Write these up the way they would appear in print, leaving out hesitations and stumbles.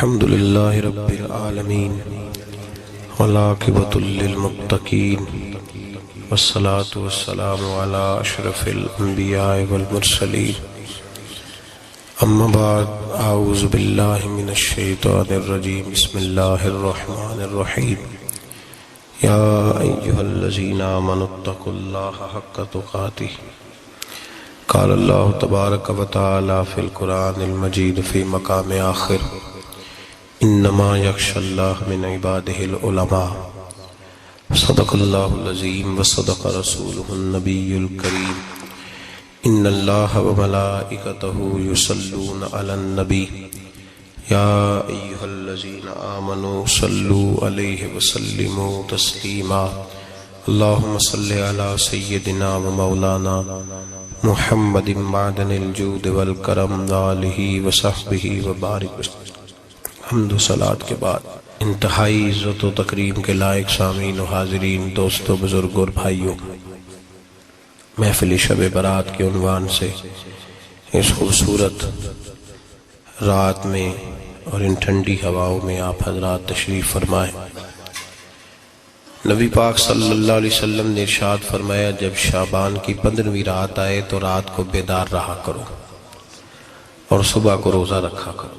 الحمد لله رب العالمين والعاقبة للمتقين والصلاة والسلام على أشرف الأنبياء والمرسلين أما بعد أعوذ بالله من الشيطان الرجيم بسم الله الرحمن الرحيم يا أيها الذين آمنوا اتقوا الله حق تقاته قال الله تبارك وتعالى في القرآن المجيد في مقام آخر انما یخشی اللہ من عباده العلماء صدق اللہ العظیم وصدق رسولہ النبی الکریم ان اللہ وملائکتہ یصلون علی النبی یا ایہا الذین آمنوا صلوا علیہ وسلموا تسلیما اللہم صلی علی سیدنا ومولانا محمد معدن الجود والکرم آلہ وصحبہ وبارک وسلم۔ حمد و صلات کے بعد انتہائی عزت و تکریم کے لائق سامعین و حاضرین، دوستو، بزرگوں اور بھائیوں، محفل شب برات کے عنوان سے اس خوبصورت رات میں اور ان ٹھنڈی ہواؤں میں آپ حضرات تشریف فرمائیں۔ نبی پاک صلی اللہ علیہ وسلم نے ارشاد فرمایا، جب شعبان کی 15ویں رات آئے تو رات کو بیدار رہا کرو اور صبح کو روزہ رکھا کرو۔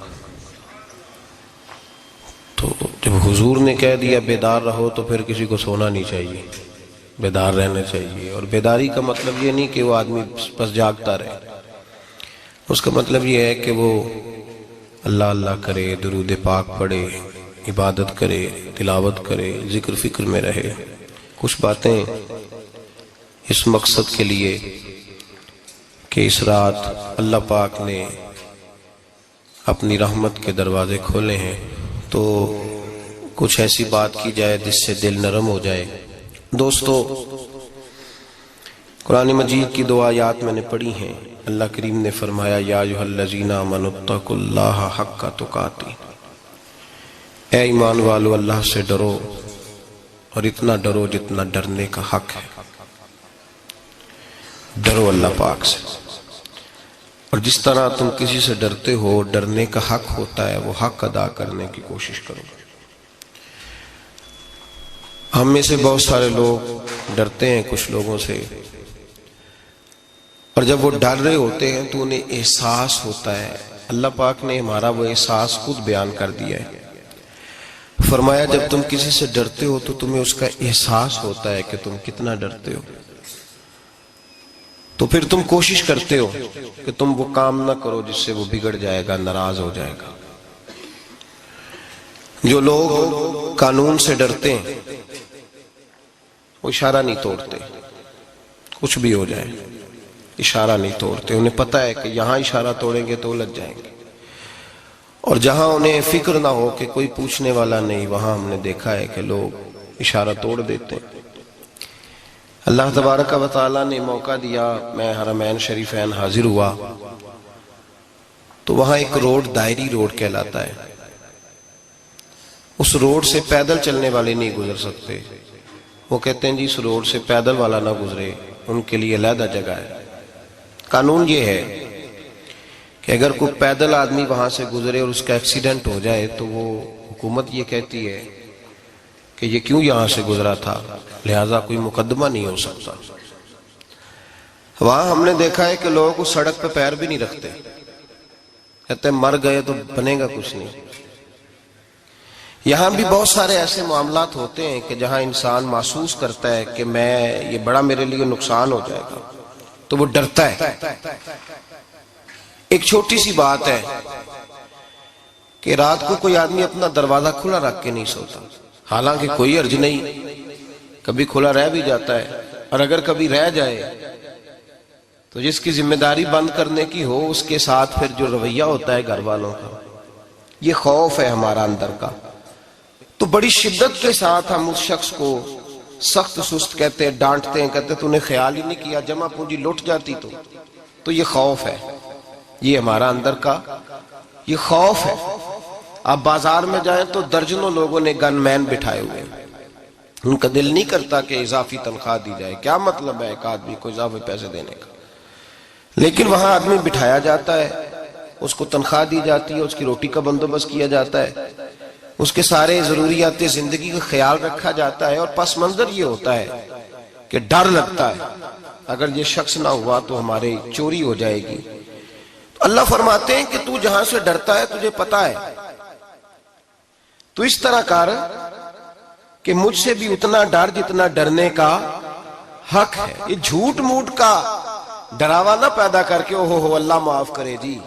تو جب حضور نے کہہ دیا بیدار رہو تو پھر کسی کو سونا نہیں چاہیے، بیدار رہنا چاہیے۔ اور بیداری کا مطلب یہ نہیں کہ وہ آدمی بس جاگتا رہے، اس کا مطلب یہ ہے کہ وہ اللہ اللہ کرے، درود پاک پڑھے، عبادت کرے، تلاوت کرے، ذکر فکر میں رہے۔ کچھ باتیں اس مقصد کے لیے کہ اس رات اللہ پاک نے اپنی رحمت کے دروازے کھولے ہیں، تو کچھ ایسی بات کی جائے جس سے دل نرم ہو جائے۔ دوستو، قرآن مجید کی 2 آیات میں نے پڑھی ہیں۔ اللہ کریم نے فرمایا، یا ایھا الذین آمنوا اتقوا اللہ حق تقاتہ، اے ایمان والو اللہ سے ڈرو اور اتنا ڈرو جتنا ڈرنے کا حق ہے۔ ڈرو اللہ پاک سے، اور جس طرح تم کسی سے ڈرتے ہو، ڈرنے کا حق ہوتا ہے، وہ حق ادا کرنے کی کوشش کرو۔ ہم میں سے بہت سارے لوگ ڈرتے ہیں کچھ لوگوں سے، اور جب وہ ڈر رہے ہوتے ہیں تو انہیں احساس ہوتا ہے۔ اللہ پاک نے ہمارا وہ احساس خود بیان کر دیا ہے۔ فرمایا، جب تم کسی سے ڈرتے ہو تو تمہیں اس کا احساس ہوتا ہے کہ تم کتنا ڈرتے ہو، تو پھر تم کوشش کرتے ہو کہ تم وہ کام نہ کرو جس سے وہ بگڑ جائے گا، ناراض ہو جائے گا۔ جو لوگ قانون سے ڈرتے ہیں وہ اشارہ نہیں توڑتے، کچھ بھی ہو جائے اشارہ نہیں توڑتے۔ انہیں پتہ ہے کہ یہاں اشارہ توڑیں گے تو الجھ جائیں گے، اور جہاں انہیں فکر نہ ہو کہ کوئی پوچھنے والا نہیں، وہاں ہم نے دیکھا ہے کہ لوگ اشارہ توڑ دیتے ہیں۔ اللہ تبارک و تعالیٰ نے موقع دیا، میں حرمین شریفین حاضر ہوا تو وہاں ایک روڈ دائری روڈ کہلاتا ہے۔ اس روڈ سے پیدل چلنے والے نہیں گزر سکتے۔ وہ کہتے ہیں جی اس روڈ سے پیدل والا نہ گزرے، ان کے لیے علیحدہ جگہ ہے۔ قانون یہ ہے کہ اگر کوئی پیدل آدمی وہاں سے گزرے اور اس کا ایکسیڈنٹ ہو جائے تو وہ حکومت یہ کہتی ہے کہ یہ کیوں یہاں سے گزرا تھا، لہٰذا کوئی مقدمہ نہیں ہو سکتا۔ وہاں ہم نے دیکھا ہے کہ لوگ اس سڑک پہ پیر بھی نہیں رکھتے، کہتے ہیں مر گئے تو بنے گا کچھ نہیں۔ یہاں بھی بہت سارے ایسے معاملات ہوتے ہیں کہ جہاں انسان محسوس کرتا ہے کہ یہ بڑا میرے لیے نقصان ہو جائے گا، تو وہ ڈرتا ہے۔ ایک چھوٹی سی بات ہے کہ رات کو کوئی آدمی اپنا دروازہ کھلا رکھ کے نہیں سوتا، حالانکہ کوئی عرض نہیں، کبھی کھلا رہ بھی جاتا ہے، اور اگر کبھی رہ جائے تو جس کی ذمہ داری بند کرنے کی ہو، اس کے ساتھ پھر جو رویہ ہوتا ہے گھر والوں کا، یہ خوف ہے ہمارا اندر کا، تو بڑی شدت کے ساتھ ہم اس شخص کو سخت سست کہتے ہیں، ڈانٹتے ہیں، کہتے ہیں تو نے خیال ہی نہیں کیا، جمع پونجی لٹ جاتی تو یہ خوف ہے، یہ ہمارا اندر کا یہ خوف ہے۔ آپ بازار میں جائیں تو درجنوں لوگوں نے گن مین بٹھائے ہوئے ہیں، ان کا دل نہیں کرتا کہ اضافی تنخواہ دی جائے، کیا مطلب ہے ایک آدمی کو اضافی پیسے دینے کا، لیکن وہاں آدمی بٹھایا جاتا ہے اس کو تنخواہ دی جاتی ہے، اس کی روٹی کا بندوبست کیا جاتا ہے، اس کے سارے ضروریات زندگی کا خیال رکھا جاتا ہے، اور پس منظر یہ ہوتا ہے کہ ڈر لگتا ہے اگر یہ شخص نہ ہوا تو ہمارے چوری ہو جائے گی۔ تو اللہ فرماتے ہیں کہ تو جہاں سے ڈرتا ہے تجھے پتا ہے، تو اس طرح کر کہ مجھ سے بھی اتنا ڈر جتنا ڈرنے کا حق ہے۔ یہ جھوٹ موٹ کا ڈراوا نہ پیدا کر کے اوہ اللہ معاف کرے جی،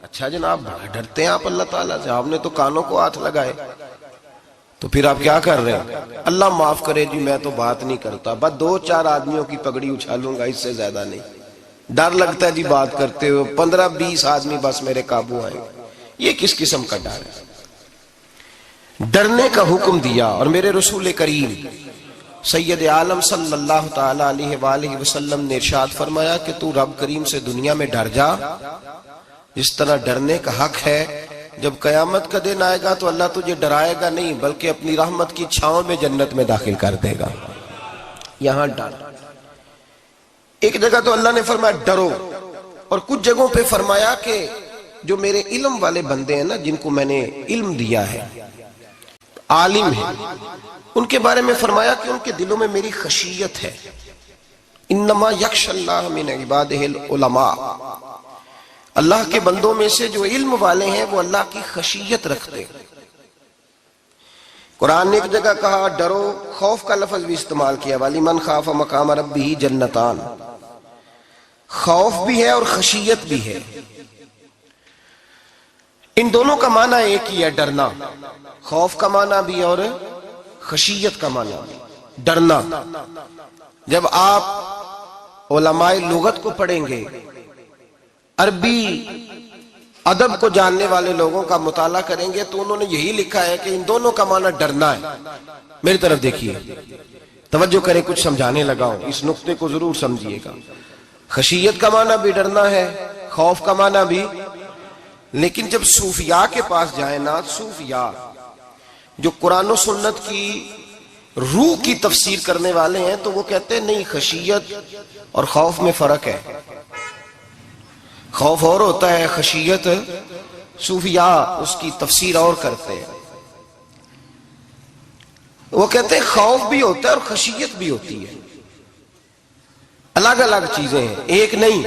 اچھا جناب بڑا ڈرتے ہیں آپ اللہ تعالیٰ سے، آپ نے تو کانوں کو ہاتھ لگائے، تو پھر آپ کیا کر رہے ہیں؟ اللہ معاف کرے جی میں تو بات نہیں کرتا، بس 2-4 آدمیوں کی پگڑی اچھالوں گا، اس سے زیادہ نہیں، ڈر لگتا ہے جی بات کرتے ہوئے، 15-20 آدمی بس میرے قابو آئے۔ یہ کس قسم کا ڈر ہے؟ ڈرنے کا حکم دیا، اور میرے رسول کریم سید عالم صلی اللہ تعالی علیہ وآلہ وسلم نے ارشاد فرمایا کہ تو رب کریم سے دنیا میں ڈر جا جس طرح ڈرنے کا حق ہے۔ جب قیامت کا دن آئے گا تو اللہ تجھے ڈرائے گا نہیں بلکہ اپنی رحمت کی چھاؤں میں جنت میں داخل کر دے گا۔ یہاں ڈر، ایک جگہ تو اللہ نے فرمایا ڈرو، اور کچھ جگہوں پہ فرمایا کہ جو میرے علم والے بندے ہیں نا، جن کو میں نے علم دیا ہے، عالم ہیں، ان کے بارے میں فرمایا کہ ان کے دلوں میں میری خشیت ہے۔ انما یخشی اللہ من عبادہ العلماء، اللہ کے بندوں میں سے جو علم والے ہیں وہ اللہ کی خشیت رکھتے ہیں۔ قرآن نے ایک جگہ کہا ڈرو، خوف کا لفظ بھی استعمال کیا، وَلِمَنْ خَافَ مَقَامَ رَبِّهِ جَنَّتَانِ، خوف بھی ہے اور خشیت بھی ہے۔ ان دونوں کا معنی ایک ہی ہے، ڈرنا، خوف کا معنی بھی اور خشیت کا معنی بھی، ڈرنا۔ جب آپ علماء لغت کو پڑھیں گے، عربی ادب کو جاننے والے لوگوں کا مطالعہ کریں گے تو انہوں نے یہی لکھا ہے کہ ان دونوں کا معنی ڈرنا ہے۔ میری طرف دیکھیے، توجہ کریں، کچھ سمجھانے لگا ہوں، اس نقطے کو ضرور سمجھیے گا۔ خشیت کا معنی بھی ڈرنا ہے، خوف کا معنی بھی، لیکن جب صوفیاء کے پاس جائیں نا، صوفیاء جو قرآن و سنت کی روح کی تفسیر کرنے والے ہیں، تو وہ کہتے ہیں نہیں، خشیت اور خوف میں فرق ہے، خوف اور ہوتا ہے، خشیت صوفیاء اس کی تفسیر اور کرتے ہیں۔ وہ کہتے ہیں خوف بھی ہوتا ہے اور خشیت بھی ہوتی ہے، الگ الگ چیزیں ہیں، ایک نہیں۔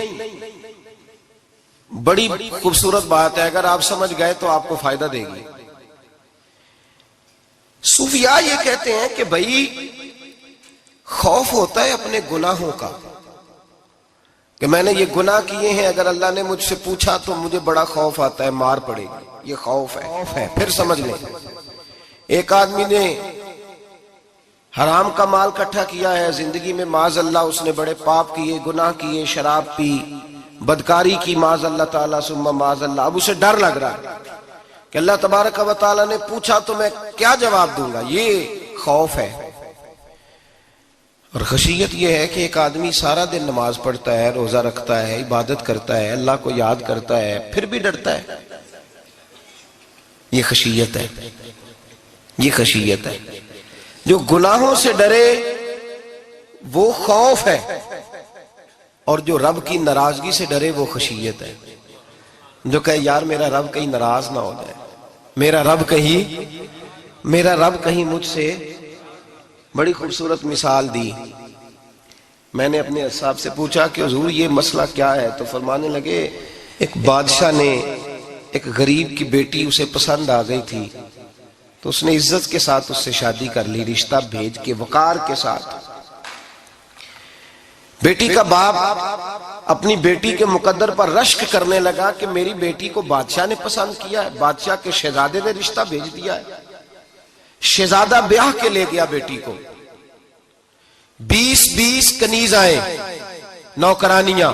بڑی خوبصورت بات ہے، اگر آپ سمجھ گئے تو آپ کو فائدہ دے گی۔ صوفیاء یہ کہتے ہیں کہ بھائی خوف ہوتا ہے اپنے گناہوں کا، کہ میں نے یہ گناہ کیے ہیں، اگر اللہ نے مجھ سے پوچھا تو مجھے بڑا خوف آتا ہے، مار پڑے گی، یہ خوف ہے۔ پھر سمجھ لیں، ایک آدمی نے حرام کا مال اکٹھا کیا ہے زندگی میں، معاذ اللہ اس نے بڑے پاپ کیے، گناہ کیے، شراب پی، بدکاری کی، معاذ اللہ تعالیٰ ثم معاذ اللہ۔ اب اسے ڈر لگ رہا ہے کہ اللہ تبارک و تعالیٰ نے پوچھا تو میں کیا جواب دوں گا، یہ خوف ہے۔ اور خشیت یہ ہے کہ ایک آدمی سارا دن نماز پڑھتا ہے، روزہ رکھتا ہے، عبادت کرتا ہے، اللہ کو یاد کرتا ہے، پھر بھی ڈرتا ہے، یہ خشیت ہے، یہ خشیت ہے۔ جو گناہوں سے ڈرے وہ خوف ہے، اور جو رب کی ناراضگی سے ڈرے وہ خشیت ہے۔ جو کہے یار میرا رب کہیں ناراض نہ ہو جائے، میرا رب کہیں مجھ سے، بڑی خوبصورت مثال دی۔ میں نے اپنے صاحب سے پوچھا کہ حضور یہ مسئلہ کیا ہے، تو فرمانے لگے ایک بادشاہ نے ایک غریب کی بیٹی اسے پسند آ گئی تھی، تو اس نے عزت کے ساتھ اس سے شادی کر لی، رشتہ بھیج کے وقار کے ساتھ۔ بیٹی کا باپ اپنی بیٹی کے مقدر پر رشک کرنے لگا کہ میری بیٹی کو بادشاہ نے پسند کیا ہے، بادشاہ کے شہزادے نے رشتہ بھیج دیا ہے۔ شہزادہ بیاہ کے لے گیا بیٹی کو، 20 کنیزائیں، نوکرانیاں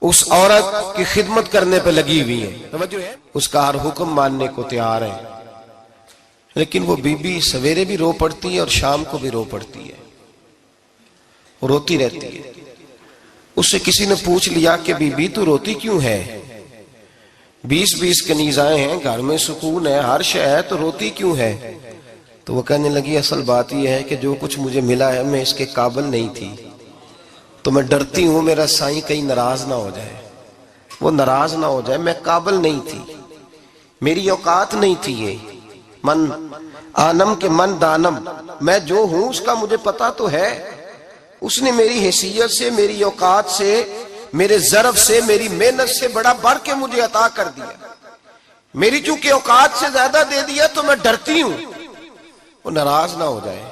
اس عورت کی خدمت کرنے پہ لگی ہوئی ہیں، اس کا ہر حکم ماننے کو تیار ہے، لیکن وہ بی بی سویرے بھی رو پڑتی ہے اور شام کو بھی رو پڑتی ہے، روتی رہتی ہے۔ اس سے کسی نے پوچھ لیا کہ بی بی تو روتی کیوں ہے، 20 کنیزائیں ہیں، گھر میں سکون ہے، ہر شے ہے، تو روتی کیوں ہے؟ تو وہ کہنے لگی اصل بات یہ ہے کہ جو کچھ مجھے ملا ہے میں اس کے قابل نہیں تھی، تو میں ڈرتی ہوں میرا سائیں کہیں ناراض نہ ہو جائے۔ وہ ناراض نہ ہو جائے، میں قابل نہیں تھی، میری اوقات نہیں تھی، یہ من آنم کے من دانم، میں جو ہوں اس کا مجھے پتا تو ہے، اس نے میری حیثیت سے، میری اوقات سے، میرے ظرف سے، میری محنت سے بڑا بڑھ کے مجھے عطا کر دیا، میری چونکہ اوقات سے زیادہ دے دیا تو میں ڈرتی ہوں وہ ناراض نہ ہو جائے،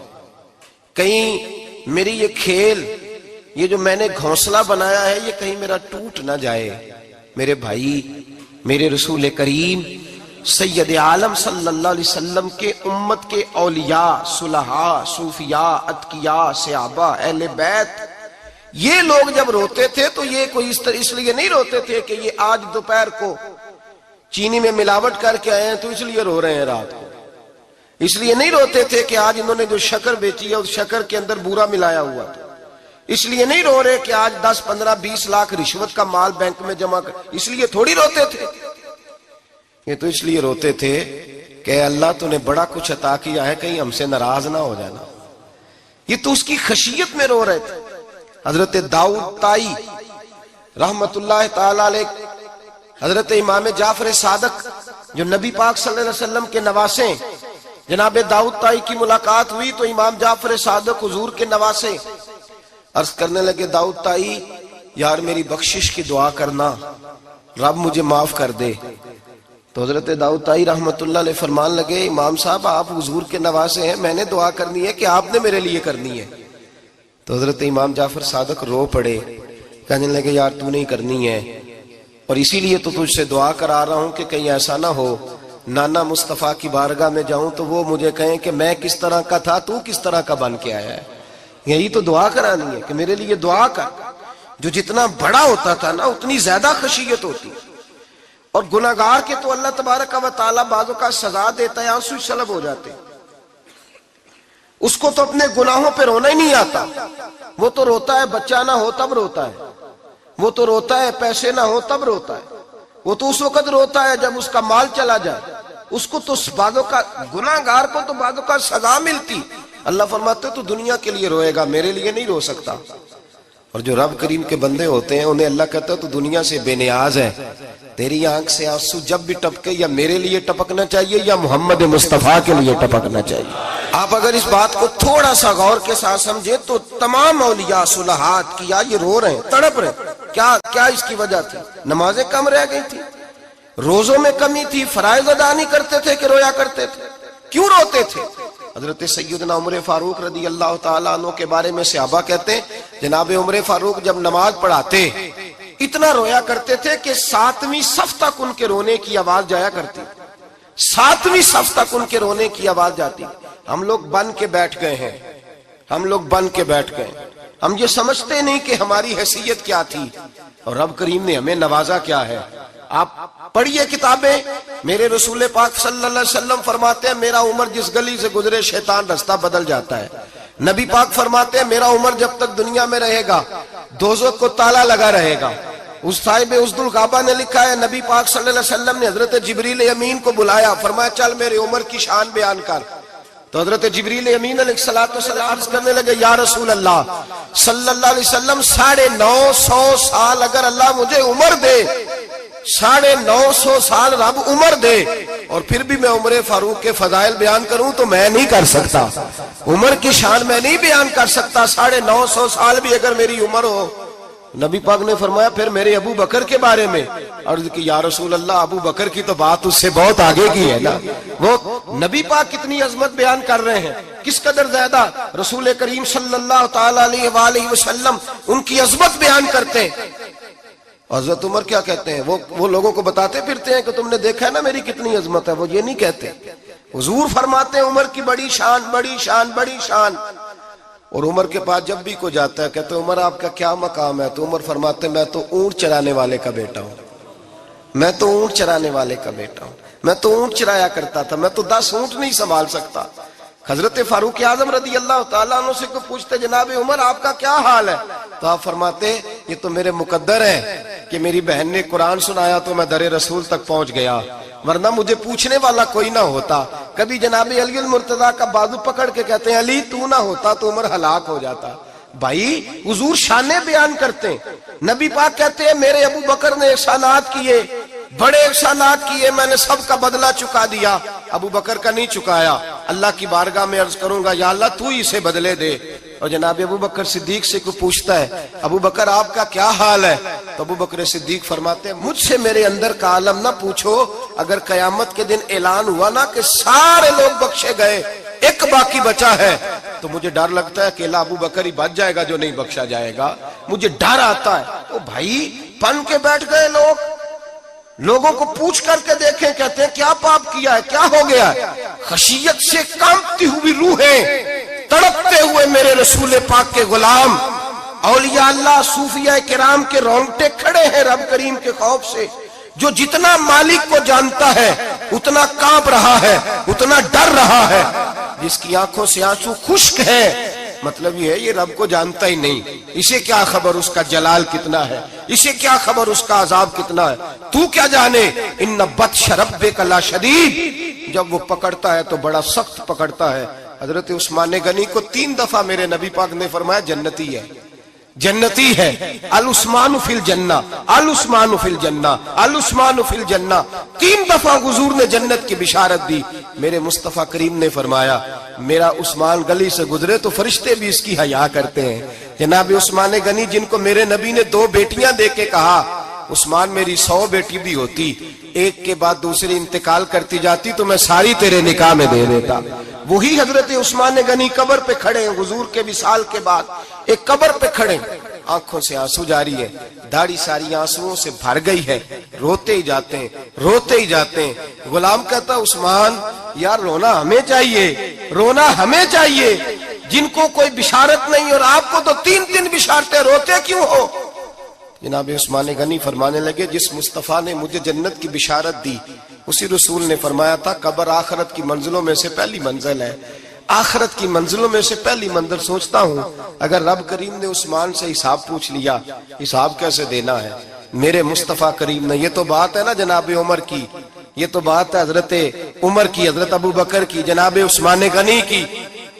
کہیں میری یہ کھیل، یہ جو میں نے گھونسلہ بنایا ہے، یہ کہیں میرا ٹوٹ نہ جائے۔ میرے بھائی، میرے رسول کریم سید عالم صلی اللہ علیہ وسلم کے امت کے اولیاء، صلحاء، صوفیاء، اتقیاء، صحابہ، اہل بیت، یہ لوگ جب روتے تھے تو یہ کوئی اس لیے نہیں روتے تھے کہ یہ آج دوپہر کو چینی میں ملاوٹ کر کے آئے ہیں تو اس لیے رو رہے ہیں رات کو، اس لیے نہیں روتے تھے کہ آج انہوں نے جو شکر بیچی ہے اس شکر کے اندر بورا ملایا ہوا تھا، اس لیے نہیں رو رہے کہ آج 10 15 20 لاکھ رشوت کا مال بینک میں جمع کر، اس لیے تھوڑی روتے تھے، یہ تو اس لیے روتے تھے کہ اللہ تو نے بڑا کچھ عطا کیا ہے، کہیں ہم سے ناراض نہ ہو جانا، یہ تو اس کی خشیت میں رو رہے تھے۔ حضرت داؤد طائی رحمت اللہ تعالی علیہ، حضرت امام جعفر صادق جو نبی پاک صلی اللہ علیہ وسلم کے نواسے، جناب داؤد طائی کی ملاقات ہوئی تو امام جعفر صادق حضور کے نواسے عرض کرنے لگے، داؤد طائی یار میری بخشش کی دعا کرنا، رب مجھے معاف کر دے۔ تو حضرت داؤد طائی رحمت اللہ علیہ فرمان لگے، امام صاحب آپ حضور کے نواسے ہیں، میں نے دعا کرنی ہے کہ آپ نے میرے لیے کرنی ہے؟ تو حضرت امام جعفر صادق رو پڑے، کہنے لگے یار تو نہیں کرنی ہے، اور اسی لیے تو تجھ سے دعا کرا رہا ہوں کہ کہیں ایسا نہ ہو نانا مصطفیٰ کی بارگاہ میں جاؤں تو وہ مجھے کہیں کہ میں کس طرح کا تھا تو کس طرح کا بن کے آیا ہے، یہی تو دعا کرانی ہے کہ میرے لیے دعا کر۔ جو جتنا بڑا ہوتا تھا نا اتنی زیادہ خشیت ہوتی، اور گناہگار کے تو اللہ تبارک و تعالیٰ بعضوں کا سزا دیتا ہے، آنسو سلب ہو جاتے، اس کو تو اپنے گناہوں پہ رونا ہی نہیں آتا، وہ تو روتا ہے بچہ نہ ہو تب روتا ہے، وہ تو روتا ہے پیسے نہ ہو تب روتا ہے، وہ تو اس وقت روتا ہے جب اس کا مال چلا جائے، اس کو تو بعضوں کا گناہگار کو تو بعضوں کا سزا ملتی، اللہ فرماتے تو دنیا کے لیے روئے گا، میرے لیے نہیں رو سکتا۔ اور جو رب کریم کے بندے ہوتے ہیں انہیں اللہ کہتا ہے تو دنیا سے بے نیاز ہے، تیری آنکھ سے آنسو جب بھی ٹپکے یا میرے لیے ٹپکنا چاہیے یا محمد مصطفیٰ کے لیے ٹپکنا چاہیے۔ آپ اگر اس بات کو تھوڑا سا غور کے ساتھ سمجھے تو تمام اولیاء صلحات کیا یہ رو رہے ہیں، تڑپ رہے ہیں، کیا اس کی وجہ تھی؟ نمازیں کم رہ گئی تھی، روزوں میں کمی تھی، فرائض ادا نہیں کرتے تھے کہ رویا کرتے تھے؟ کیوں روتے تھے؟ حضرت سیدنا عمر فاروق رضی اللہ تعالیٰ عنہ کے بارے میں صحابہ کہتے ہیں جناب عمر فاروق جب نماز پڑھاتے اتنا رویا کرتے تھے کہ 7ویں صف تک ان کے رونے کی آواز جایا کرتی، 7ویں صف تک ان کے رونے کی آواز جاتی۔ ہم لوگ بن کے بیٹھ گئے ہیں، ہم لوگ بن کے بیٹھ گئے، ہم یہ سمجھتے نہیں کہ ہماری حیثیت کیا تھی اور رب کریم نے ہمیں نوازا کیا ہے۔ آپ پڑھیے کتابیں، میرے رسول پاک صلی اللہ علیہ وسلم فرماتے ہیں میرا عمر جس گلی سے گزرے شیطان رستہ بدل جاتا ہے۔ نبی پاک فرماتے ہیں میرا عمر جب تک دنیا میں رہے گا دوزخ کو تالا لگا رہے گا۔ اس صاحب عزد الغابہ نے لکھا ہے نبی پاک صلی اللہ علیہ وسلم نے حضرت جبریل امین کو بلایا، فرمایا چل میرے عمر کی شان بیان کر۔ تو حضرت جبریل امین علیہ السلام عرض کرنے لگے یا رسول اللہ صلی اللہ علیہ وسلم 950 سال اگر اللہ مجھے عمر دے، 950 سال رب عمر دے اور پھر بھی میں عمر فاروق کے فضائل بیان کروں تو میں نہیں کر سکتا، عمر کی شان میں نہیں بیان کر سکتا، 950 سال بھی اگر میری عمر ہو۔ نبی پاک نے فرمایا پھر میرے ابو بکر کے بارے میں، عرض کی یا رسول اللہ ابو بکر کی تو بات اس سے بہت آگے کی ہے نا، وہ نبی پاک کتنی عظمت بیان کر رہے ہیں، کس قدر زیادہ رسول کریم صلی اللہ تعالی علیہ وآلہ وسلم ان کی عظمت بیان کرتے ہیں۔ حضرت عمر کیا کہتے ہیں، وہ لوگوں کو بتاتے پھرتے ہیں کہ تم نے دیکھا ہے نا میری کتنی عظمت ہے، وہ یہ نہیں کہتے، حضور فرماتے ہیں عمر کی بڑی شان بڑی شان بڑی شان۔ اور عمر کے پاس جب بھی کوئی جاتا ہے کہتے ہیں عمر آپ کا کیا مقام ہے، تو عمر فرماتے ہیں میں تو اونٹ چرانے والے کا بیٹا ہوں، میں تو اونٹ چرانے والے کا بیٹا ہوں، میں تو اونٹ چرایا کرتا تھا، میں تو 10 اونٹ نہیں سنبھال سکتا۔ حضرت فاروق اعظم رضی اللہ تعالیٰ عنہ سے کو پوچھتے جناب عمر آپ کا کیا حال ہے، تو آپ فرماتے یہ تو میرے مقدر ہے کہ میری بہن نے قرآن سنایا تو میں در رسول تک پہنچ گیا، ورنہ مجھے پوچھنے والا کوئی نہ ہوتا۔ کبھی جناب علی المرتضیٰ کا بازو پکڑ کے کہتے ہیں علی تو نہ ہوتا تو عمر ہلاک ہو جاتا، بھائی حضور شانیں بیان کرتے ہیں. نبی پاک کہتے ہیں میرے ابو بکر نے احسانات کیے، بڑے احسانات کیے، میں نے سب کا بدلہ چکا دیا، ابو بکر کا نہیں چکایا. اللہ کی بارگاہ میں عرض کروں گا یا اللہ تو ہی اسے بدلے دے. اور جناب ابو بکر صدیق سے کوئی پوچھتا ہے ابو بکر آپ کا کیا حال ہے، تو ابو بکر صدیق فرماتے ہیں مجھ سے میرے اندر کا عالم نہ پوچھو، اگر قیامت کے دن اعلان ہوا نا کہ سارے لوگ بخشے گئے ایک باقی بچا ہے تو مجھے ڈر لگتا ہے کہ اکیلا ابو بکر ہی بچ جائے گا جو نہیں بخشا جائے گا، مجھے ڈر آتا ہے. تو بھائی پن کے بیٹھ گئے لوگ، لوگوں کو پوچھ کر کے دیکھیں، کہتے ہیں کیا پاپ کیا ہے، کیا ہو گیا ہے. خشیت سے کانپتی ہوئی روحیں، تڑپتے ہوئے میرے رسول پاک کے غلام، اولیاء اللہ صوفیاء کرام کے رونگٹے کھڑے ہیں رب کریم کے خوف سے. جو جتنا مالک کو جانتا ہے اتنا کانپ رہا ہے، اتنا ڈر رہا ہے. جس کی آنکھوں سے آنسو خشک ہے مطلب یہ ہے یہ رب کو جانتا ہی نہیں، اسے کیا خبر اس کا جلال کتنا ہے، اسے کیا خبر اس کا عذاب کتنا ہے، تو کیا جانے. ان بطش ربک لشدید، جب وہ پکڑتا ہے تو بڑا سخت پکڑتا ہے. حضرت عثمان غنی کو 3 دفعہ میرے نبی پاک نے فرمایا جنتی ہے، جنتی ہے. العثمان فی الجنہ، العثمان فی الجنہ، العثمان فی الجنہ. 3 دفعہ حضور نے جنت کی بشارت دی. میرے مصطفیٰ کریم نے فرمایا میرا عثمان گلی سے گزرے تو فرشتے بھی اس کی حیا کرتے ہیں. جناب عثمان غنی جن کو میرے نبی نے 2 بیٹیاں دے کے کہا عثمان میری 100 بیٹی بھی ہوتی، ایک کے بعد دوسری انتقال کرتی جاتی تو میں ساری تیرے نکاح میں دے دیتا. وہی حضرت عثمان غنی قبر پہ کھڑے ہیں حضور کے وصال کے بعد، ایک قبر پہ کھڑے، آنکھوں سے آنسو جاری ہے، داڑھی ساری آنسوؤں سے بھر گئی ہے، روتے ہی جاتے ہیں، روتے ہی جاتے ہیں. غلام کہتا عثمان یار رونا ہمیں چاہیے، رونا ہمیں چاہیے جن کو کوئی بشارت نہیں اور آپ کو تو 3 بشارتیں، روتے کیوں ہو. جناب عثمان غنی فرمانے لگے جس مصطفیٰ نے مجھے جنت کی بشارت دی اسی رسول نے فرمایا تھا قبر آخرت کی منزلوں میں سے پہلی منزل ہے، آخرت کی منزلوں میں سے پہلی منزل. سوچتا ہوں اگر رب کریم نے عثمان سے حساب پوچھ لیا حساب کیسے دینا ہے. میرے مصطفیٰ کریم نے، یہ تو بات ہے نا جناب عمر کی، یہ تو بات ہے حضرت عمر کی، حضرت ابو بکر کی، جناب عثمان غنی کی.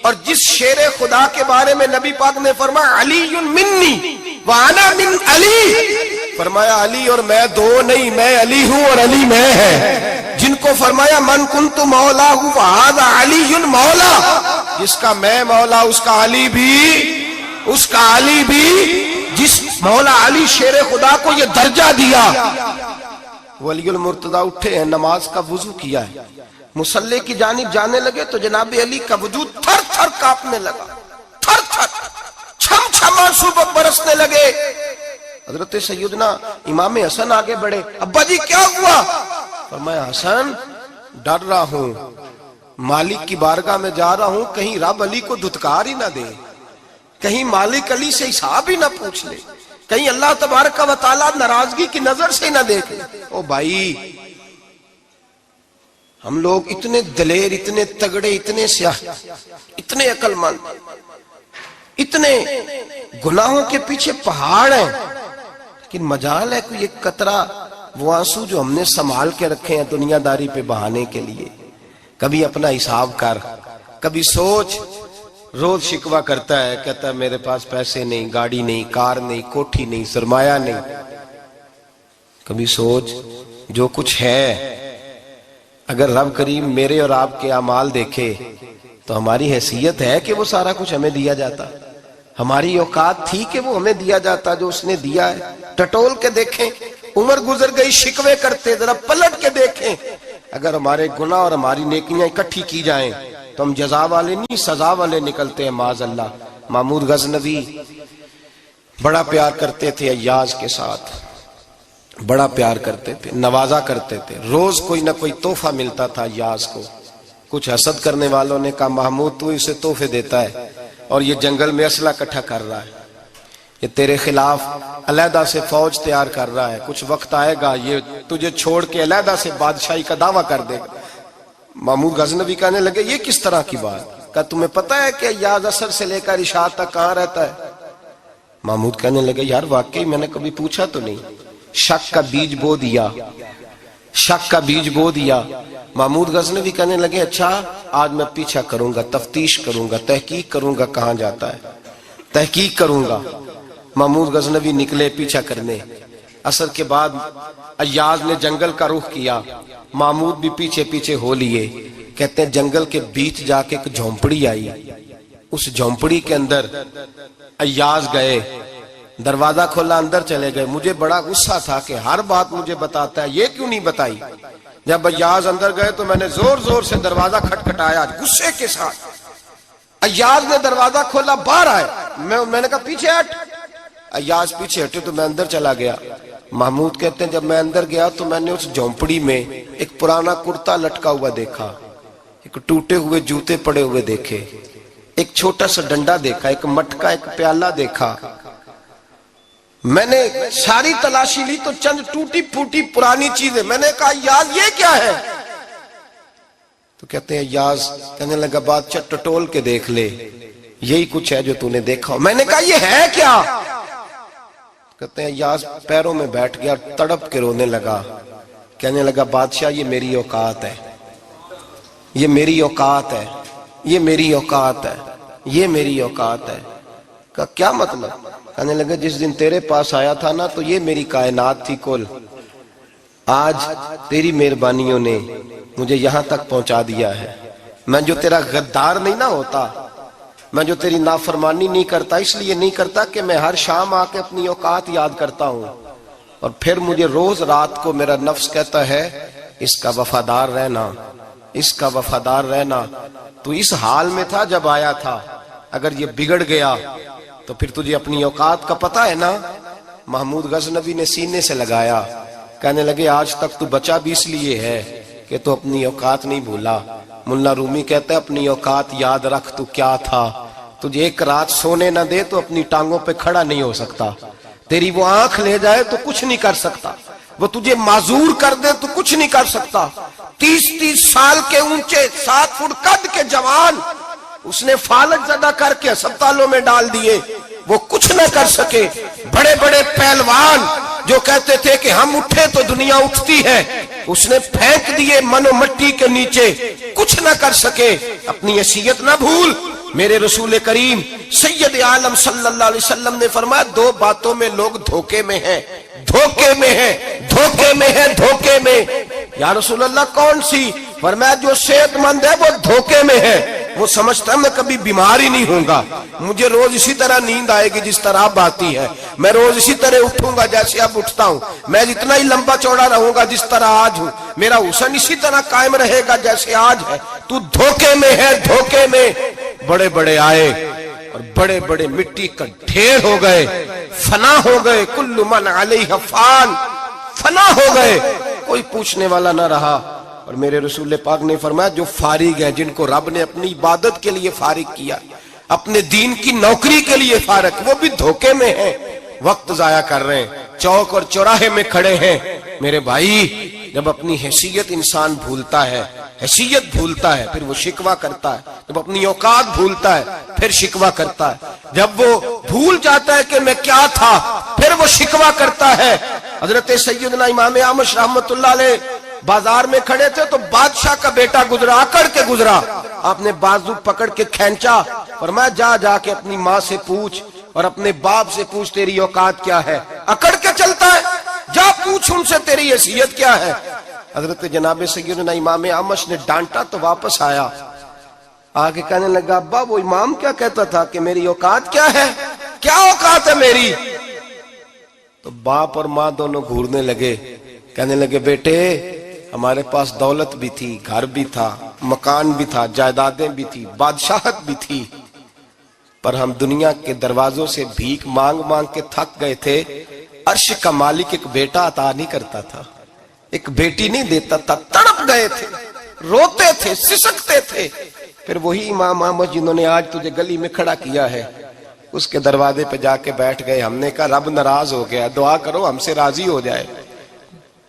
اور جس شیر خدا کے بارے میں نبی پاک نے فرمایا علی منی وانا من علی، فرمایا علی اور میں 2 نہیں، میں علی ہوں اور علی میں ہے. جن کو فرمایا من کنت مولا ہوں فہذا علی مولا، جس کا میں مولا اس کا علی بھی، اس کا علی بھی. جس مولا علی شیر خدا کو یہ درجہ دیا. ولی المرتضی اٹھے ہیں، نماز کا وضو کیا ہے، مصلی کی جانب جانے لگے تو جناب علی کا وجود تھر تھر کانپنے لگا، تھر تھر، چھم چھم آنسو برسنے لگے. حضرت سیدنا امام حسن آگے بڑھے، ابا جی کیا ہوا؟ فرمایا حسن ڈر رہا ہوں، مالک کی بارگاہ میں جا رہا ہوں، کہیں رب علی کو دھتکار ہی نہ دے، کہیں مالک علی سے حساب ہی نہ پوچھ لے، کہیں اللہ تبارک و تعالیٰ ناراضگی کی نظر سے ہی نہ دیکھ لے. او بھائی ہم لوگ اتنے دلیر، اتنے تگڑے، اتنے سیاہ، اتنے عقل مند، اتنے گناہوں کے پیچھے پہاڑ ہیں، لیکن مجال ہے کوئی ایک قطرہ وہ آنسو جو ہم نے سنبھال کے رکھے ہیں دنیا داری پہ بہانے کے لیے. کبھی اپنا حساب کر، کبھی سوچ. روز شکوہ کرتا ہے، کہتا ہے میرے پاس پیسے نہیں، گاڑی نہیں، کار نہیں، کوٹھی نہیں، سرمایہ نہیں. کبھی سوچ جو کچھ ہے اگر رب کریم میرے اور آپ کے اعمال دیکھے تو ہماری حیثیت ہے کہ وہ سارا کچھ ہمیں دیا جاتا، ہماری اوقات تھی کہ وہ ہمیں دیا جاتا جو اس نے دیا ہے. ٹٹول کے دیکھیں، عمر گزر گئی شکوے کرتے، ذرا پلٹ کے دیکھیں. اگر ہمارے گناہ اور ہماری نیکیاں اکٹھی کی جائیں تو ہم جزا والے نہیں سزا والے نکلتے ہیں معاذ اللہ. محمود غزنوی بڑا پیار کرتے تھے ایاز کے ساتھ، بڑا پیار کرتے تھے، نوازا کرتے تھے. روز کوئی نہ کوئی تحفہ ملتا تھا ایاز کو. کچھ حسد کرنے والوں نے کہا محمود تو اسے تحفے دیتا ہے اور یہ جنگل میں اسلحہ اکٹھا کر رہا ہے، یہ تیرے خلاف علیحدہ سے فوج تیار کر رہا ہے، کچھ وقت آئے گا یہ تجھے چھوڑ کے علیحدہ سے بادشاہی کا دعویٰ کر دے گا. محمود غزنوی کہنے لگے یہ کس طرح کی بات؟ کہا تمہیں پتہ ہے کہ ایاز عصر سے لے کر عشاء تک کہاں رہتا ہے؟ محمود کہنے لگے یار واقعی میں نے کبھی پوچھا تو نہیں. شک کا بیج بو دیا، شک کا بیج بو دیا. محمود غزنوی کہنے لگے اچھا آج میں پیچھا کروں گا، تفتیش کروں گا، تحقیق کروں گا کہاں جاتا ہے. تحقیق کروں گا۔ محمود غزنوی نکلے پیچھا کرنے۔ عصر کے بعد ایاز نے جنگل کا رخ کیا، محمود بھی پیچھے پیچھے ہو لیے۔ کہتے ہیں جنگل کے بیچ جا کے ایک جھونپڑی آئی، اس جھونپڑی کے اندر ایاز گئے، دروازہ کھولا، اندر چلے گئے۔ مجھے بڑا غصہ تھا کہ ہر بات مجھے بتاتا ہے، یہ کیوں نہیں بتائی؟ جب ایاز اندر گئے تو میں نے زور زور سے دروازہ کھٹکھٹایا غصے کے ساتھ۔ ایاز نے دروازہ کھولا، باہر آئے، میں نے کہا پیچھے ہٹ۔ ایاز پیچھے ہٹے تو میں اندر چلا گیا۔ محمود کہتے ہیں جب میں اندر گیا تو میں نے اس جھونپڑی میں ایک پرانا کرتا لٹکا ہوا دیکھا، ایک ٹوٹے ہوئے جوتے پڑے ہوئے دیکھے، ایک چھوٹا سا ڈنڈا دیکھا، ایک مٹکا، ایک پیالہ دیکھا۔ میں نے ساری تلاشی لی تو چند ٹوٹی پھوٹی پرانی چیزیں۔ میں نے کہا ایاز یہ کیا ہے؟ تو کہتے ہیں ایاز کہنے لگا بادشاہ ٹٹول کے دیکھ لے، یہی کچھ ہے جو تو نے دیکھا۔ میں نے کہا یہ ہے کیا؟ کہتے ہیں ایاز پیروں میں بیٹھ گیا، تڑپ کے رونے لگا، کہنے لگا بادشاہ یہ میری اوقات ہے، یہ میری اوقات ہے، یہ میری اوقات ہے، یہ میری اوقات ہے۔ کہا کیا مطلب؟ کہنے لگا جس دن تیرے پاس آیا تھا نا تو یہ میری کائنات تھی کل، آج تیری مہربانیوں نے مجھے یہاں تک پہنچا دیا ہے۔ میں جو تیرا غدار نہیں نہ ہوتا، میں جو تیری نافرمانی نہیں کرتا، اس لیے نہیں کرتا کہ میں ہر شام آ کے اپنی اوقات یاد کرتا ہوں، اور پھر مجھے روز رات کو میرا نفس کہتا ہے اس کا وفادار رہنا، اس کا وفادار رہنا۔ تو اس حال میں تھا جب آیا تھا، اگر یہ بگڑ گیا تو پھر تجھے اپنی اوقات کا پتہ ہے نا۔ محمود غزنوی نے سینے سے لگایا، کہنے لگے آج تک تو بچا بھی اس لیے ہے کہ تو اپنی اوقات نہیں بھولا۔ ملا رومی کہتا ہے اپنی اوقات یاد رکھ، تو کیا تھا؟ تجھے ایک رات سونے نہ دے تو اپنی ٹانگوں پہ کھڑا نہیں ہو سکتا، تیری وہ آنکھ لے جائے تو کچھ نہیں کر سکتا، وہ تجھے معذور کر دے تو کچھ نہیں کر سکتا۔ 30 سال کے اونچے 7 فٹ قد کے جوان اس نے فالج زدہ کر کے ہسپتالوں میں ڈال دیے، وہ کچھ نہ کر سکے۔ بڑے بڑے پہلوان جو کہتے تھے کہ ہم اٹھے تو دنیا اٹھتی ہے، اس نے پھینک دیے من و مٹی کے نیچے، کچھ نہ کر سکے۔ اپنی حیثیت نہ بھول۔ میرے رسول کریم سید عالم صلی اللہ علیہ وسلم نے فرمایا 2 باتوں میں لوگ دھوکے میں ہیں، دھوکے میں ہیں، دھوکے میں ہیں، دھوکے میں۔ یا رسول اللہ کون سی؟ فرمایا جو صحت مند ہے وہ دھوکے میں ہے، وہ سمجھتا ہے میں کبھی بیمار ہی نہیں ہوں گا، مجھے روز اسی طرح نیند آئے گی جس طرح اب آتی ہے، میں روز اسی طرح اٹھوں گا جیسے اب اٹھتا ہوں، میں اتنا ہی لمبا چوڑا رہوں گا جس طرح آج ہوں، میرا حسن اسی طرح قائم رہے گا جیسے آج ہے۔ تو دھوکے میں ہے، دھوکے میں۔ بڑے بڑے آئے اور بڑے بڑے مٹی کا ڈھیر ہو گئے، فنا ہو گئے، کل من علیہ فان، فنا ہو گئے، کوئی پوچھنے والا نہ رہا۔ اور میرے رسول پاک نے فرمایا جو فارغ ہیں، جن کو رب نے اپنی عبادت کے لیے فارغ کیا، اپنے دین کی نوکری کے لیے فارغ، وہ بھی دھوکے میں ہیں، وقت ضائع کر رہے ہیں، چوک اور چوراہے میں کھڑے ہیں۔ میرے بھائی جب اپنی حیثیت انسان بھولتا ہے، حیثیت بھولتا ہے پھر وہ شکوہ کرتا ہے، جب اپنی اوقات بھولتا ہے پھر شکوہ کرتا ہے، جب وہ بھول جاتا ہے کہ میں کیا تھا پھر وہ شکوہ کرتا ہے۔ حضرت سیدنا امام اعمش رحمت اللہ علیہ بازار میں کھڑے تھے تو بادشاہ کا بیٹا گزرا، اکڑ کے گزرا، آپ نے بازو پکڑ کے کھینچا، فرمایا جا کے اپنی ماں سے پوچھ اور اپنے باپ سے پوچھ تیری اوقات کیا ہے۔ اکڑ کے چلتا ہے، جا پوچھ ان سے تیری حیثیت کیا ہے۔ حضرت جناب سیدنا امام اعمش نے ڈانٹا تو واپس آیا، آگے کہنے لگا ابا وہ امام کیا کہتا تھا کہ میری اوقات کیا ہے، کیا اوقات ہے میری؟ تو باپ اور ماں دونوں گھورنے لگے، کہنے لگے بیٹے ہمارے پاس دولت بھی تھی، گھر بھی تھا، مکان بھی تھا، جائیدادیں بھی تھی، بادشاہت بھی تھی، پر ہم دنیا کے دروازوں سے بھیک مانگ مانگ کے تھک گئے تھے۔ عرش کا مالک ایک بیٹا عطا نہیں کرتا تھا، ایک بیٹی نہیں دیتا تھا، تڑپ گئے تھے، روتے تھے، سسکتے تھے۔ پھر وہی امام احمد جنہوں نے آج تجھے گلی میں کھڑا کیا ہے اس کے دروازے پہ جا کے بیٹھ گئے۔ ہم نے کہا رب ناراض ہو گیا، دعا کرو ہم سے راضی ہو جائے،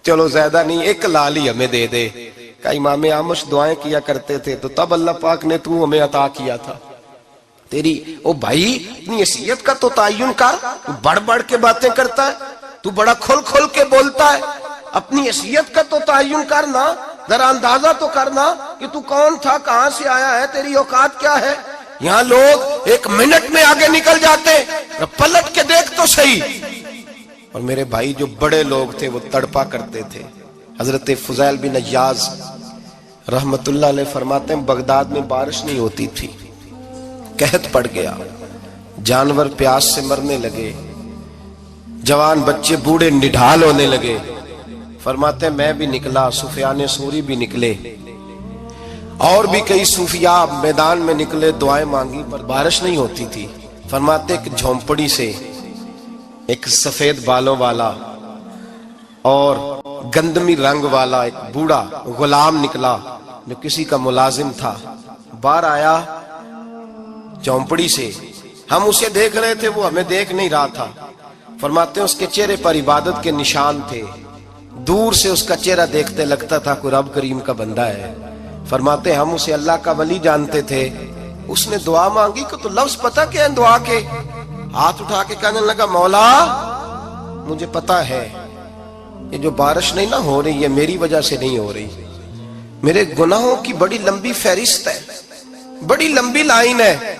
چلو زیادہ نہیں ایک لال ہی ہمیں دے دے۔ کہا امام احمد دعائیں کیا کرتے تھے تو تب اللہ پاک نے تو ہمیں عطا کیا تھا۔ تیری او بھائی اپنی حیثیت کا تو تعین کر، تو بڑھ بڑھ کے باتیں کرتا ہے، تو بڑا کھل کھل کے بولتا ہے، اپنی حیثیت کا تو تعین کرنا، ذرا اندازہ تو کرنا کہ تو کون تھا، کہاں سے آیا ہے، تیری اوقات کیا ہے۔ یہاں لوگ ایک منٹ میں آگے نکل جاتے، پلٹ کے دیکھ تو صحیح۔ اور میرے بھائی جو بڑے لوگ تھے وہ تڑپا کرتے تھے۔ حضرت فضیل بن عیاض رحمت اللہ علیہ فرماتے ہیں بغداد میں بارش نہیں ہوتی تھی، قحط پڑ گیا، جانور پیاس سے مرنے لگے، جوان بچے بوڑھے نڈھال ہونے لگے۔ فرماتے ہیں میں بھی نکلا، سفیان ثوری بھی نکلے، اور بھی کئی صوفیاء میدان میں نکلے، دعائیں مانگی پر بارش نہیں ہوتی تھی۔ فرماتے ایک جھونپڑی سے ایک سفید بالوں والا اور گندمی رنگ والا ایک بوڑھا غلام نکلا جو کسی کا ملازم تھا، باہر آیا جھونپڑی سے، ہم اسے دیکھ رہے تھے، وہ ہمیں دیکھ نہیں رہا تھا۔ فرماتے ہیں اس کے چہرے پر عبادت کے نشان تھے، دور سے اس کا چہرہ دیکھتے لگتا تھا کوئی رب کریم کا بندہ ہے۔ فرماتے ہیں ہم اسے اللہ کا ولی جانتے تھے۔ اس نے دعا مانگی کہ تو لفظ پتہ کیا ہے دعا کے؟ ہاتھ اٹھا کے کہنے لگا مولا مجھے پتا ہے یہ جو بارش نہیں نہ ہو رہی ہے میری وجہ سے نہیں ہو رہی، میرے گناہوں کی بڑی لمبی فہرست ہے، بڑی لمبی لائن ہے۔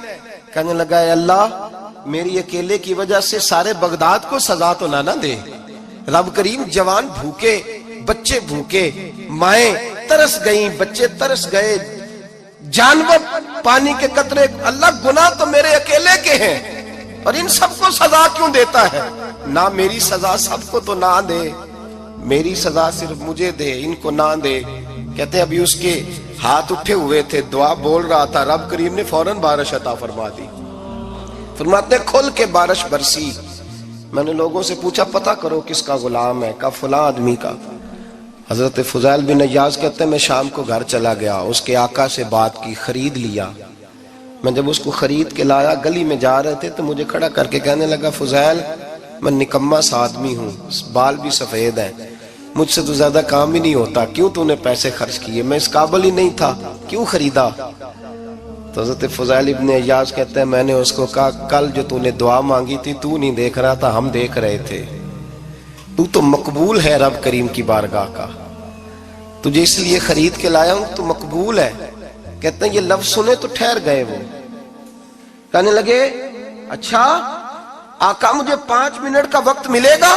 کہنے لگا اے اللہ میری اکیلے کی وجہ سے سارے بغداد کو سزا تو نہ دے، رب کریم جوان بھوکے، بچے بھوکے، مائیں ترس گئیں، بچے ترس گئے، جانور پانی کے قطرے، اللہ گناہ تو میرے اکیلے کے ہیں اور ان سب کو سزا کیوں دیتا ہے؟ نہ میری سزا سب کو تو نہ دے، میری سزا صرف مجھے دے، ان کو نہ دے۔ کہتے ہیں ابھی اس کے ہاتھ اٹھے ہوئے تھے، دعا بول رہا تھا، رب کریم نے فوراً بارش عطا فرما دی۔ فرماتے کھل کے بارش برسی۔ میں نے لوگوں سے پوچھا پتہ کرو کس کا غلام ہے، کہا فلاں آدمی کا۔ حضرت فضیل بن عیاض کہتے ہیں میں شام کو گھر چلا گیا، اس کے آقا سے بات کی، خرید لیا۔ میں جب اس کو خرید کے لایا، گلی میں جا رہے تھے تو مجھے کھڑا کر کے کہنے لگا فضیل میں نکما سا آدمی ہوں، بال بھی سفید ہیں، مجھ سے تو زیادہ کام ہی نہیں ہوتا، کیوں تو نے پیسے خرچ کیے؟ میں اس قابل ہی نہیں تھا، کیوں خریدا؟ تو حضرت فضیل ابن عیاض کہتے ہیں میں نے اس کو کہا کل جو تو نے دعا مانگی تھی تو نہیں دیکھ رہا تھا، ہم دیکھ رہے تھے، تو مقبول ہے رب کریم کی بارگاہ کا، تجھے اس لیے خرید کے لایا ہوں تو مقبول ہے۔ کہتے ہیں یہ لفظ سنے تو ٹھہر گئے، وہ کہنے لگے اچھا آقا مجھے 5 منٹ کا وقت ملے گا؟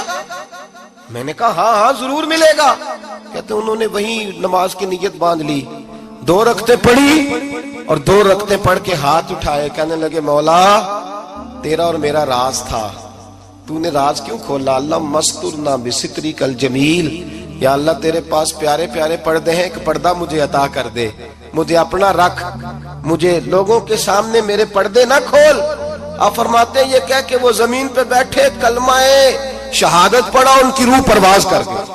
میں نے کہا ہاں ہاں ضرور ملے گا۔ کہتے ہیں انہوں نے وہی نماز کی نیت باندھ لی، 2 رکعتیں پڑھی اور 2 رکعتیں پڑھ کے ہاتھ اٹھائے، کہنے لگے مولا تیرا اور میرا راز تھا، تو نے راز کیوں کھولا؟ اللہ مسترنا بسترک الجمیل، یا اللہ تیرے پاس پیارے پیارے پردے ہیں، ایک پردہ مجھے عطا کر دے، مجھے اپنا رکھ، مجھے لوگوں کے سامنے میرے پردے نہ کھول۔ آپ فرماتے ہیں یہ کہہ کہ وہ زمین پہ بیٹھے کلمہ شہادت پڑھا، ان کی روح پرواز کر گئی۔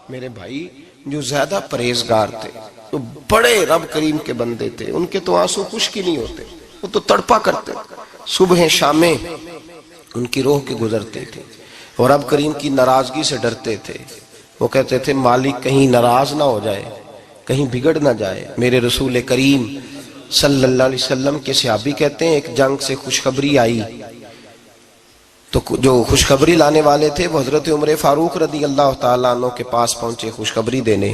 میرے بھائی جو زیادہ پرہیزگار تھے، جو بڑے رب کریم کے بندے تھے، ان کے تو آنسو خشک ہی نہیں ہوتے، وہ تو تڑپا کرتے، صبح شامیں ان کی روح کے گزرتے تھے اور رب کریم کی ناراضگی سے ڈرتے تھے۔ وہ کہتے تھے مالک کہیں ناراض نہ ہو جائے، کہیں بگڑ نہ جائے۔ میرے رسول کریم صلی اللہ علیہ وسلم کے صحابی کہتے ہیں ایک جنگ سے خوشخبری آئی تو جو خوشخبری لانے والے تھے وہ حضرت عمر فاروق رضی اللہ تعالیٰ عنہ کے پاس پہنچے خوشخبری دینے۔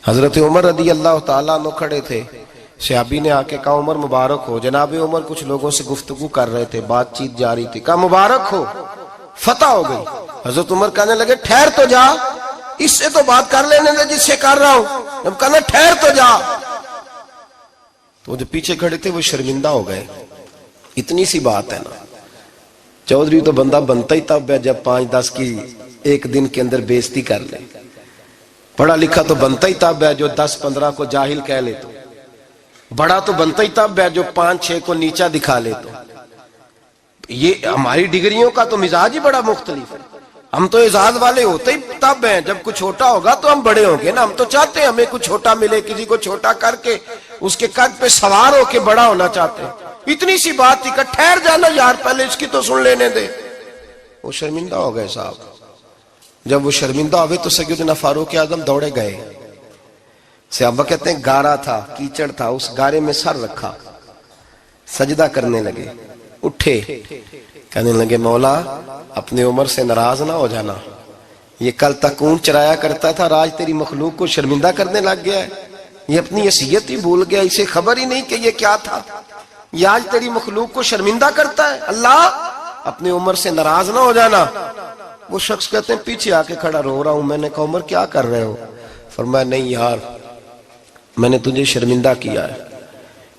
حضرت عمر رضی اللہ تعالیٰ عنہ کھڑے تھے، صحابی نے آ کے کہا عمر مبارک ہو۔ جناب عمر کچھ لوگوں سے گفتگو کر رہے تھے، بات چیت جاری تھی، کہا مبارک ہو فتح ہو گئی۔ حضرت عمر کہنے لگے ٹھہر تو جا، اس سے تو بات کر لینے دے جس سے کر رہا ہوں۔ جب کہنا ٹھہر تو جا تو جو پیچھے کھڑے تھے وہ شرمندہ ہو گئے، اتنی سی بات ہے نا، چودھری تو بندہ بنتا ہی تب ہے جب 5-10 کی ایک دن کے اندر بے عزتی کر لے، پڑھا لکھا تو بنتا ہی تب ہے جو 10-15 کو جاہل کہہ لے، تو بڑا تو بنتا ہی تب ہے جو 5-6 کو نیچا دکھا لے۔ تو یہ ہماری ڈگریوں کا تو مزاج ہی بڑا مختلف ہے، ہم تو اعزاز والے ہوتے ہی تب ہیں جب کچھ چھوٹا ہوگا تو ہم بڑے ہوں گے نا، ہم تو چاہتے ہیں ہمیں کچھ چھوٹا ملے، کسی کو چھوٹا کر کے اس کے قد پہ سوار ہو کے بڑا ہونا چاہتے ہیں۔ اتنی سی بات تھی کہ ٹھہر جانا یار پہلے اس کی تو سن لینے دے۔ وہ شرمندہ ہو گئے صاحب، جب وہ شرمندہ ہوئے تو سیدنا فاروق اعظم دوڑے گئے۔ صحابہ کہتے ہیں گارا تھا، کیچڑ تھا، اس گارے میں سر رکھا، سجدہ کرنے لگے، اٹھے، کہنے لگے مولا اپنی عمر سے ناراض نہ ہو جانا، یہ کل تک اونٹ چرایا کرتا تھا، آج تیری مخلوق کو شرمندہ کرنے لگ گیا ہے، یہ اپنی حیثیت ہی بھول گیا، اسے خبر ہی نہیں کہ یہ کیا تھا، یہ آج تیری مخلوق کو شرمندہ کرتا ہے؟ اللہ اپنی عمر سے ناراض نہ ہو جانا۔ وہ شخص کہتے ہیں پیچھے آ کے کھڑا رو رہا ہوں۔ میں نے کہا عمر کیا کر رہے ہو؟ فرمایا نہیں یار، میں نے تجھے شرمندہ کیا ہے،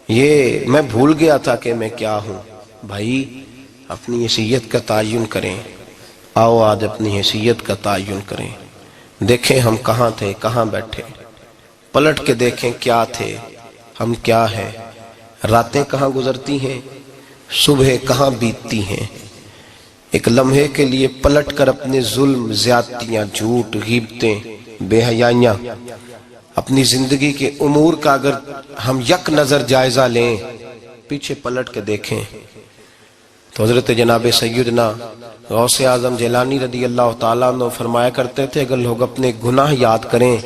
یہ میں بھول گیا تھا کہ میں کیا ہوں۔ بھائی اپنی حیثیت کا تعین کریں، آؤ آج اپنی حیثیت کا تعین کریں، دیکھیں ہم کہاں تھے، کہاں بیٹھے، پلٹ کے دیکھیں کیا تھے، ہم کیا ہیں، راتیں کہاں گزرتی ہیں، صبح کہاں بیتتی ہیں۔ ایک لمحے کے لیے پلٹ کر اپنے ظلم، زیادتیاں، جھوٹ، غیبتیں، بے حیائیاں، اپنی زندگی کے امور کا اگر ہم یک نظر جائزہ لیں، پیچھے پلٹ کے دیکھیں تو حضرت جناب سیدنا غوث اعظم جیلانی رضی اللہ تعالیٰ عنہ فرمایا کرتے تھے اگر لوگ اپنے گناہ یاد کریں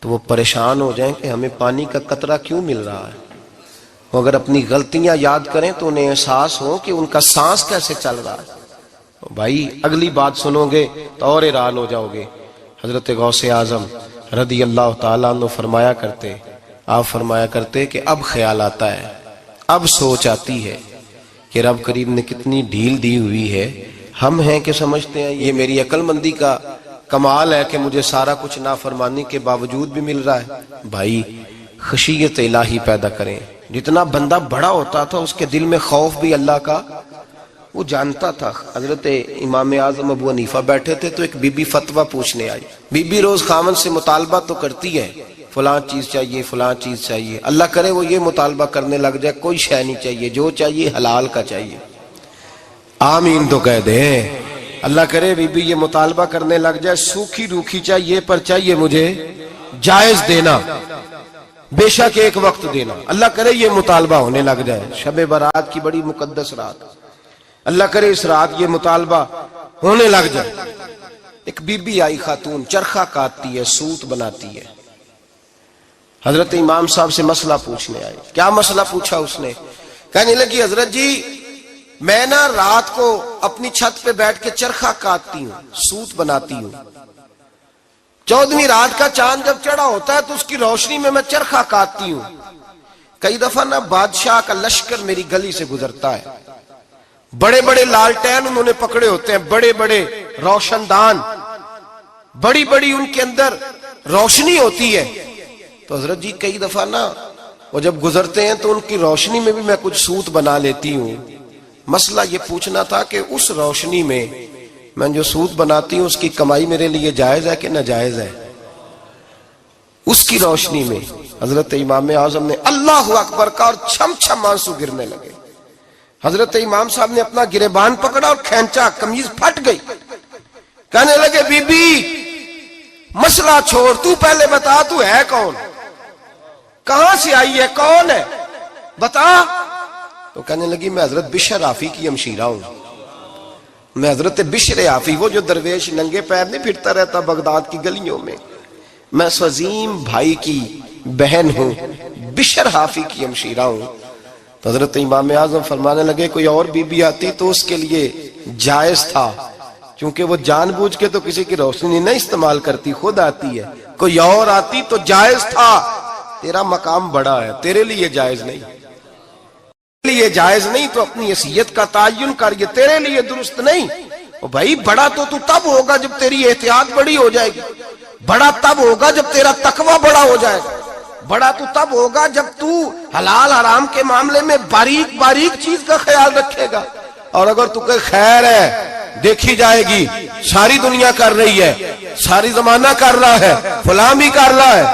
تو وہ پریشان ہو جائیں کہ ہمیں پانی کا قطرہ کیوں مل رہا ہے، وہ اگر اپنی غلطیاں یاد کریں تو انہیں احساس ہو کہ ان کا سانس کیسے چل رہا ہے۔ بھائی اگلی بات سنو گے تو اور حیران ہو جاؤ گے۔ حضرت غوث اعظم رضی اللہ تعالیٰ عنہ فرمایا کرتے، آپ فرمایا کرتے کہ اب خیال آتا ہے، اب سوچ آتی ہے کہ رب کریم نے کتنی ڈھیل دی ہوئی ہے۔ ہم ہیں کہ سمجھتے ہیں یہ میری عقل مندی کا کمال ہے کہ مجھے سارا کچھ نافرمانی کے باوجود بھی مل رہا ہے۔ بھائی خشیت الہی پیدا کریں۔ جتنا بندہ بڑا ہوتا تھا اس کے دل میں خوف بھی اللہ کا وہ جانتا تھا۔ حضرت امام اعظم ابو حنیفہ بیٹھے تھے تو ایک بی بی فتویٰ پوچھنے آئی۔ بی بی روز خاوند سے مطالبہ تو کرتی ہے، فلاں چیز چاہیے، فلاں چیز چاہیے، اللہ کرے وہ یہ مطالبہ کرنے لگ جائے کوئی شے نہیں چاہیے، جو چاہیے حلال کا چاہیے۔ آمین تو کہہ دیں۔ اللہ کرے بی بی یہ مطالبہ کرنے لگ جائے سوکھی روکھی چاہیے پر چاہیے مجھے جائز دینا، بے شک ایک وقت دینا۔ اللہ کرے یہ مطالبہ ہونے لگ جائے، شب برات کی بڑی مقدس رات، اللہ کرے اس رات یہ مطالبہ ہونے لگ جائے۔ ایک بی بی آئی خاتون، چرخہ کاٹتی ہے، سوت بناتی ہے، حضرت امام صاحب سے مسئلہ پوچھنے آئی۔ کیا مسئلہ پوچھا اس نے؟ کہنے لگی حضرت جی میں نا رات کو اپنی چھت پہ بیٹھ کے چرخہ کاٹتی ہوں، سوت بناتی ہوں، 14ویں رات کا چاند جب چڑھا ہوتا ہے تو اس کی روشنی میں چرخہ کاٹتی ہوں۔ کئی دفعہ نا بادشاہ کا لشکر میری گلی سے گزرتا ہے، بڑے بڑے لالٹین انہوں نے پکڑے ہوتے ہیں، بڑے بڑے روشن دان، بڑی بڑی ان کے اندر روشنی ہوتی ہے۔ تو حضرت جی کئی دفعہ نا وہ جب گزرتے ہیں تو ان کی روشنی میں بھی میں کچھ سوت بنا لیتی ہوں۔ مسئلہ یہ پوچھنا تھا کہ اس روشنی میں جو سوت بناتی ہوں اس کی کمائی میرے لیے جائز ہے کہ ناجائز ہے؟ اس کی روشنی میں حضرت امام اعظم نے اللہ اکبر کہا اور چھم چھم آنسو گرنے لگے۔ حضرت امام صاحب نے اپنا گریبان پکڑا اور کھینچا، قمیض پھٹ گئی۔ کہنے لگے بی بی مسئلہ چھوڑ، تو پہلے بتا تو ہے کون، کہاں سے آئی ہے، کون ہے، بتا۔ تو کہنے لگی میں حضرت بشر حافی کی ہمشیرہ ہوں، میں حضرت بشر حافی، وہ جو درویش ننگے پیر نہیں پھرتا رہتا بغداد کی گلیوں میں، میں اس عظیم بھائی کی بہن ہوں، بشر حافی کی ہمشیرہ ہوں۔ تو حضرت امام اعظم فرمانے لگے کوئی اور بی بی آتی تو اس کے لیے جائز تھا، کیونکہ وہ جان بوجھ کے تو کسی کی روشنی نہیں استعمال کرتی، خود آتی ہے، کوئی اور آتی تو جائز تھا، تیرا مقام بڑا ہے، تیرے لیے جائز نہیں، تیرے لیے جائز نہیں، تو اپنی حیثیت کا تعین کر، یہ تیرے لیے درست نہیں۔ اور بھائی بڑا تو تب ہوگا جب تیری احتیاط بڑی ہو جائے گی، بڑا تب ہوگا جب تیرا تقوی بڑا ہو جائے گا، بڑا تو تب ہوگا جب تو حلال حرام کے معاملے میں باریک باریک چیز کا خیال رکھے گا۔ اور اگر تو کہ خیر ہے دیکھی جائے گی، ساری دنیا کر رہی ہے، ساری زمانہ کر رہا ہے، فلاں بھی کر رہا ہے،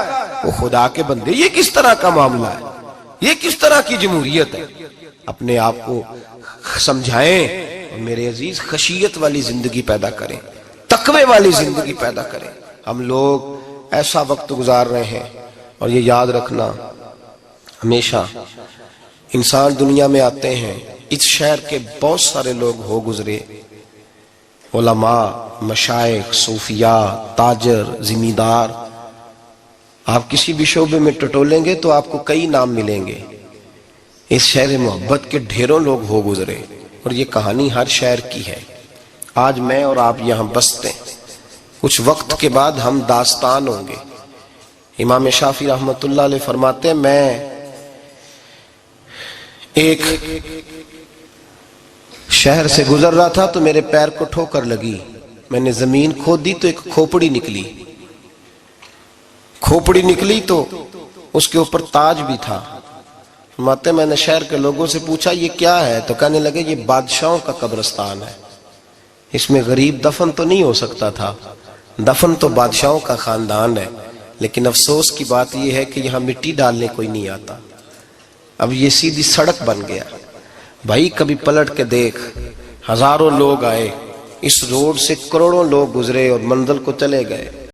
وہ خدا کے بندے یہ کس طرح کا معاملہ ہے، یہ کس طرح کی جمہوریت ہے؟ اپنے آپ کو سمجھائیں اور میرے عزیز خشیت والی زندگی پیدا کریں، تقوی والی زندگی پیدا کریں۔ ہم لوگ ایسا وقت گزار رہے ہیں، اور یہ یاد رکھنا ہمیشہ انسان دنیا میں آتے ہیں، اس شہر کے بہت سارے لوگ ہو گزرے، علماء، مشائخ، صوفیاء، تاجر، زمیندار، آپ کسی بھی شعبے میں ٹٹولیں گے تو آپ کو کئی نام ملیں گے۔ اس شہر محبت کے ڈھیروں لوگ ہو گزرے، اور یہ کہانی ہر شہر کی ہے۔ آج میں اور آپ یہاں بستے ہیں، کچھ وقت کے بعد ہم داستان ہوں گے۔ امام شافعی رحمۃ اللہ علیہ فرماتے ہیں میں ایک شہر سے گزر رہا تھا تو میرے پیر کو ٹھوکر لگی، میں نے زمین کھودی تو ایک کھوپڑی نکلی، کھوپڑی نکلی تو اس کے اوپر تاج بھی تھا۔ میں نے شہر کے لوگوں سے پوچھا یہ کیا ہے؟ تو کہنے لگے یہ بادشاہوں کا قبرستان ہے، اس میں غریب دفن تو نہیں ہو سکتا تھا، دفن تو بادشاہوں کا خاندان ہے، لیکن افسوس کی بات یہ ہے کہ یہاں مٹی ڈالنے کوئی نہیں آتا۔ اب یہ سیدھی سڑک بن گیا۔ بھائی کبھی پلٹ کے دیکھ، ہزاروں لوگ آئے، اس روڈ سے کروڑوں لوگ گزرے اور منزل کو چلے گئے،